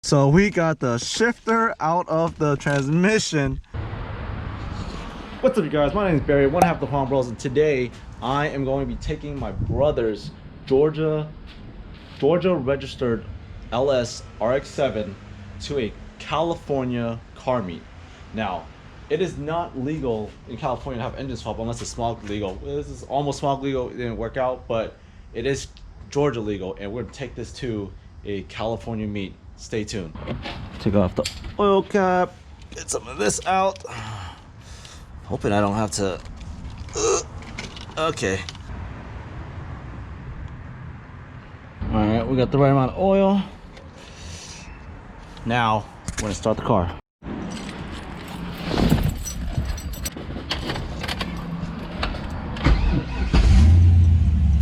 So we got the shifter out of the transmission. What's up, you guys? My name is Barry, one half of the Palm Bros, and today I am going to be taking my brother's Georgia registered LS RX7 to a California car meet. Now, it is not legal in California to have engine swap unless it's smog legal. This is almost smog legal. It didn't work out, but it is Georgia legal, and we're gonna take this to a California meet. Stay tuned. Take off the oil cap, get some of this out. Hoping I don't have to. Okay. All right, we got the right amount of oil. Now we're gonna start the car.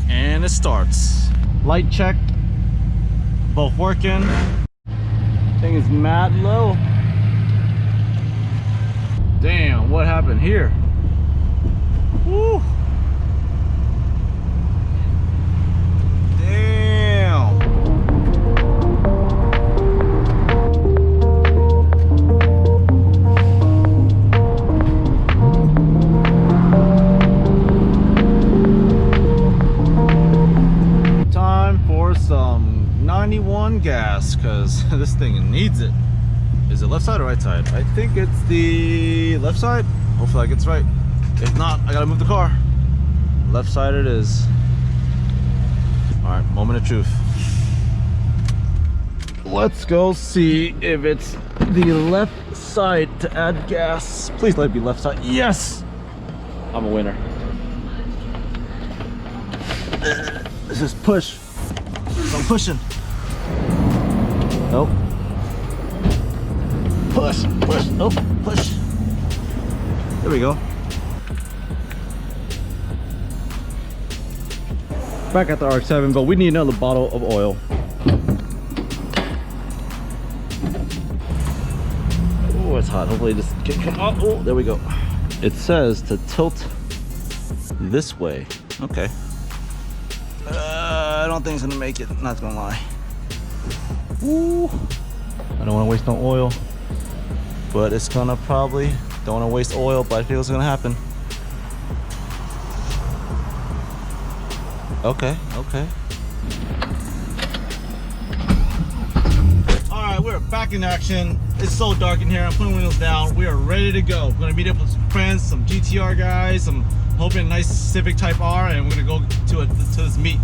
And it starts. Light check, both working. Thing is mad low. Damn, what happened here? Woo. Damn. Time for some 91 gas, because this thing needs it. Is it left side or right side? I think it's the left side. Hopefully I get it right. If not, I gotta move the car. Left side it is. All right, moment of truth. Let's go see if it's the left side to add gas. Please let it be left side. Yes! I'm a winner. This is push. I'm pushing. Nope. Push, push, oh, push. There we go. Back at the RX-7, but we need another bottle of oil. Oh, it's hot. Hopefully this can come up. Oh, there we go. It says to tilt this way. Okay. I don't think it's gonna make it, not gonna lie. Ooh. I don't wanna waste no oil, but it's gonna probably, don't wanna waste oil, but I feel it's gonna happen. Okay, okay. All right, we're back in action. It's so dark in here. I'm putting windows down. We are ready to go. We're gonna meet up with some friends, some GTR guys, some hoping a nice Civic Type R, and we're gonna go to this meet.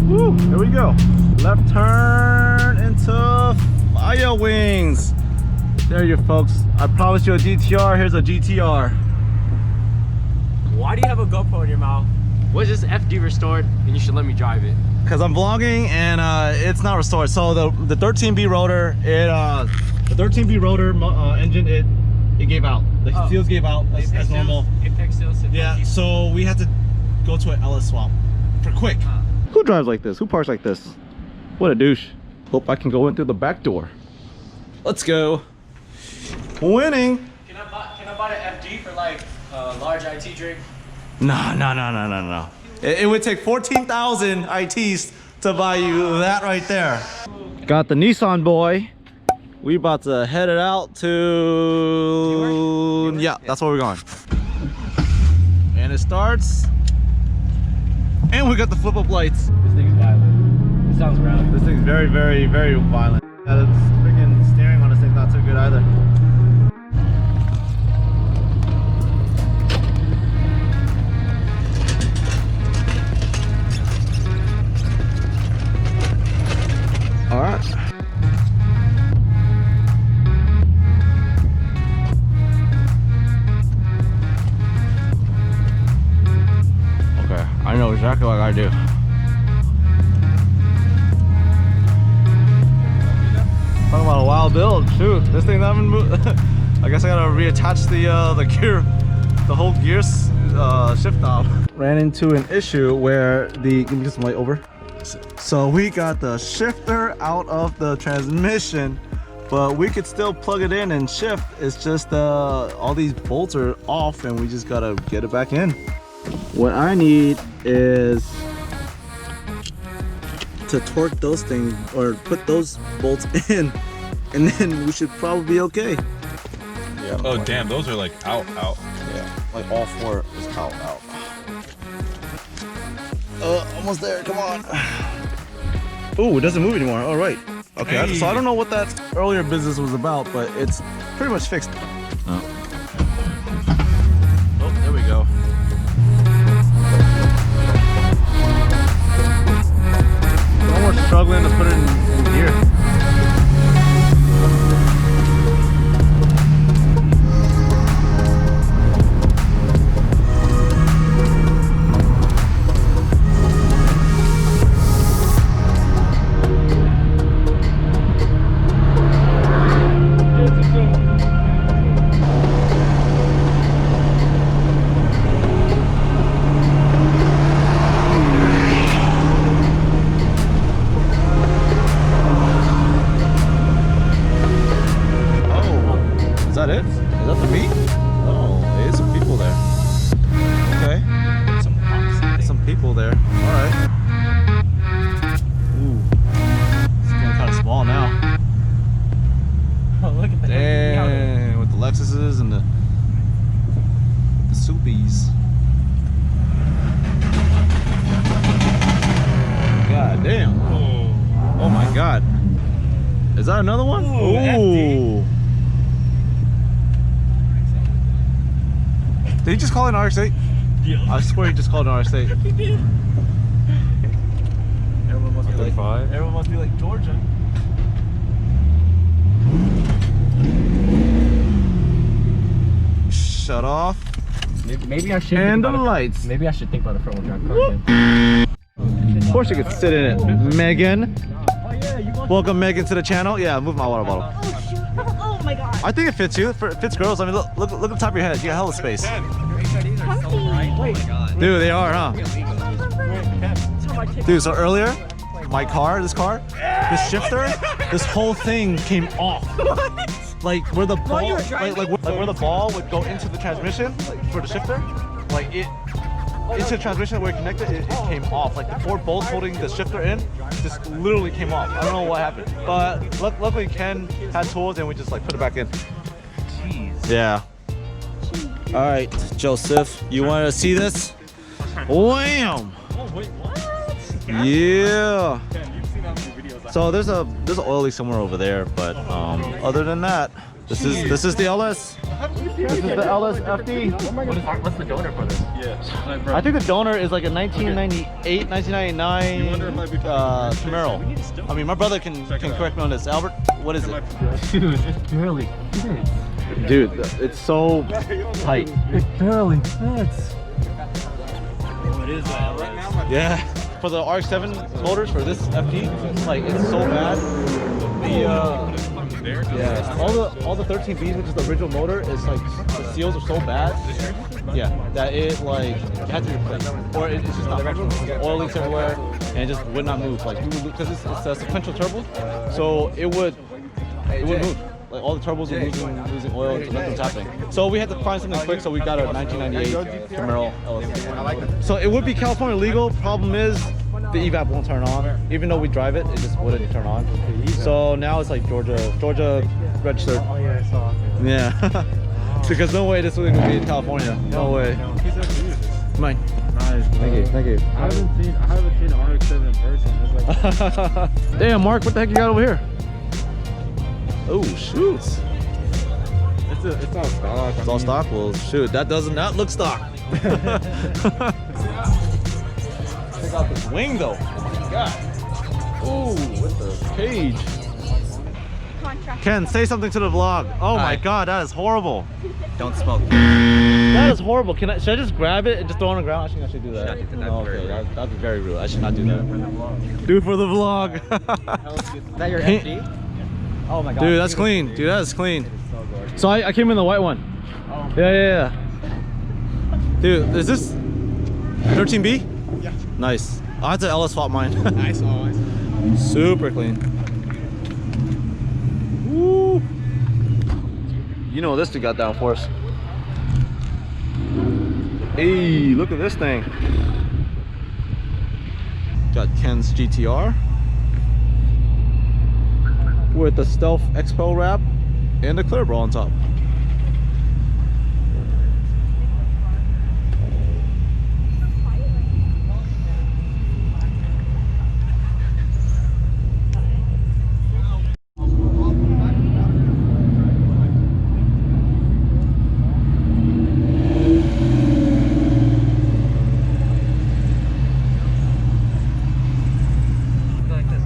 Woo, here we go. Left turn into Fire Wings. There you folks. I promised you a GTR. Here's a GTR. Why do you have a GoPro in your mouth? Was this FD restored and you should let me drive it? Because I'm vlogging and it's not restored. So the 13B rotor, the 13B rotor engine, it gave out. The seals gave out as normal. Apex seals. Yeah. So we had to go to an LS swap for quick. Who drives like this? Who parks like this? What a douche. Hope I can go in through the back door. Let's go. Winning. Can I buy an FD for like a large IT drink? No. It would take 14,000 ITs to buy you that right there. Got the Nissan boy. We about to head it out to... Yeah, that's where we're going. And it starts. And we got the flip up lights. This thing's violent. It sounds rowdy. This thing's very, very, very violent. Yeah, the freaking steering on this thing's not too good either. All right. Okay, I know exactly what I gotta do. Talking about a wild build, shoot, this thing's not even moved. I guess I gotta reattach the gear, the whole gear shift knob. Ran into an issue where give me some light over. So we got the shifter out of the transmission, but we could still plug it in and shift. It's just all these bolts are off and we just gotta get it back in. What I need is to torque those things or put those bolts in, and then we should probably be okay. Yeah. Oh damn, those are like out. Yeah, like all four is out. Almost there, come on. Oh, it doesn't move anymore. All right. Okay, Hey. so I don't know what that earlier business was about, but it's pretty much fixed. Oh, there we go. Now we're struggling to put it in gear. Is that it? Is that the meat? Oh, there's some people there. Okay. Some people there. Alright. Ooh. It's getting kind of small now. Oh, look at that. Dang, with the Lexuses and the Soupies. God damn. Oh my god. Is that another one? Ooh, FD. Did he just call it an RX-8? Yeah. I swear he just called it an RX-8. Everyone must be like 35. Everyone must be like Georgia. Shut off. Maybe I should. And the lights. Maybe I should think about a front wheel drive car again. Of course you could sit in it. Megan. Oh yeah, you want Welcome Megan to the channel. Yeah, move my water bottle. Oh, shoot. Oh my god. I think it fits you. It fits girls. I mean, look at the top of your head. You got hella space. Comfy. Dude, they are, huh? Dude, so earlier, my car, this shifter, this whole thing came off. Like where the ball, like where the ball would go into the transmission, like for the shifter, like it into the transmission where it connected, it came off. Like the four bolts holding the shifter in, just literally came off. I don't know what happened, but luckily Ken had tools and we just like put it back in. Jeez. Yeah. All right, Joseph, you want to see this? Wham! Oh wait, what? Yeah. You've seen how many videos. So there's an oil leak somewhere over there, but other than that, this is the LS. This is the LS FD. What's the donor for this? Yeah. I think the donor is like a 1998, 1999 Camaro. I mean, my brother can correct me on this. Albert, what is it? Dude, it barely fits. Dude, it's so tight. It barely fits. It is right now. Yeah. For the RX7 motors for this FD, like it's so bad. Yeah, all the 13Bs, which is the original motor, is like the seals are so bad. Yeah, that it like it had to be replaced, or it's just not functional. Oil leaks everywhere, and it just would not move. Like because it's a sequential turbo, so it would move. Like all the turbos were losing oil, so nothing's happening. So we had to find something quick, so we got a 1998 Camaro LS. So it would be California legal. Problem is, the evap won't turn on. Even though we drive it, it just wouldn't turn on. So now it's like Georgia registered. Oh yeah, I saw it. Yeah. Because no way this was gonna be in California. No way. Mine. Nice. Thank you. I haven't seen RX7 in person. It's like Damn, Mark, what the heck you got over here? Oh shoot. it's all stock. It's all stock? Well, shoot, that does not look stock. Check out this wing though. What you got? Ooh, with the cage. Ken, say something to the vlog. Oh my god, that is horrible. Don't smoke. That is horrible. Should I just grab it and just throw it on the ground? I think I should do that. No, Okay, that'd be very rude. I should not do that. Do it for the vlog. Is that your FD? Oh my god. Dude, that's clean. Dude, that is clean. So I came in the white one. Yeah. Dude, is this 13B? Yeah. Nice. I had to LS swap mine. Nice, always. Super clean. Woo. You know what this dude got down for us. Hey, look at this thing. Got Ken's GTR with the Stealth Expo wrap and the clear bra on top.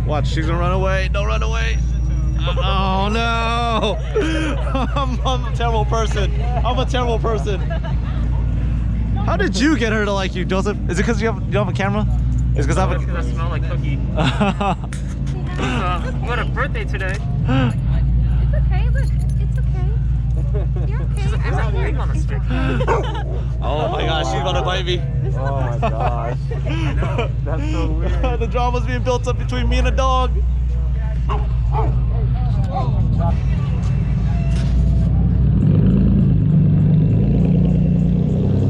Watch, she's gonna run away. Don't run away. Oh no! I'm a terrible person. I'm a terrible person. How did you get her to like you, Joseph? Is it because you don't have a camera? It's because I smell like cookie. What a birthday today. It's okay, look, it's okay. You're okay. I'm right here. On a stick. Oh my gosh, she's gonna bite me. Oh my gosh. That's so weird. The drama's being built up between me and a dog.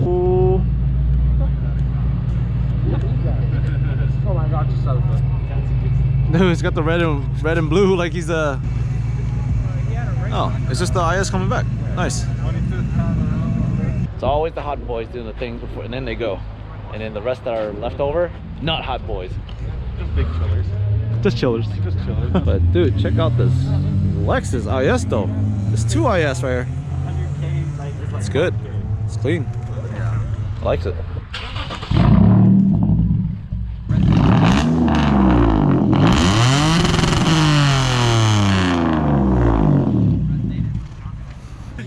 Ooh. Oh my gosh, it's so good. Dude, he's got the red and blue like he's a. Oh, it's just the IS coming back. Nice. It's always the hot boys doing the things before, and then they go, and then the rest that are left over, not hot boys. Just big chillers. Just chillers. Just chillers. But dude, check out this Lexus IS though. There's two IS right here. It's good. It's clean. I likes it.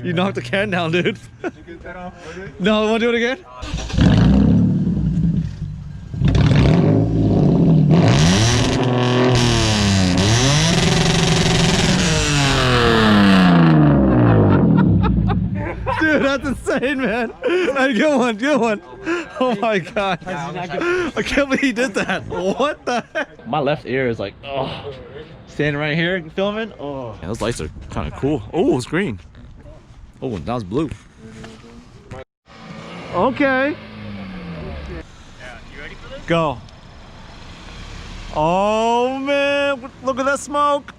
You knocked the can down, dude. No, wanna do it again? Dude, that's insane, man. Hey, good one, good one. Oh my god. I can't believe he did that. What the heck? My left ear is like, oh. Standing right here filming. Oh. Yeah, those lights are kind of cool. Oh, it's green. Oh, and that was blue. Okay. Yeah, you ready for this? Go. Oh man, look at that smoke.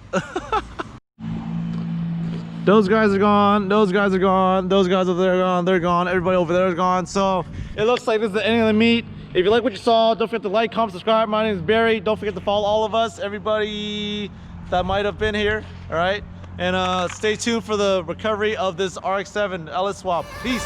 Those guys are gone, those guys are gone, those guys over there are gone, they're gone, everybody over there is gone. So it looks like this is the ending of the meet. If you like what you saw, don't forget to like, comment, subscribe. My name is Barry. Don't forget to follow all of us, everybody that might have been here, all right? And stay tuned for the recovery of this RX-7 LS swap. Peace.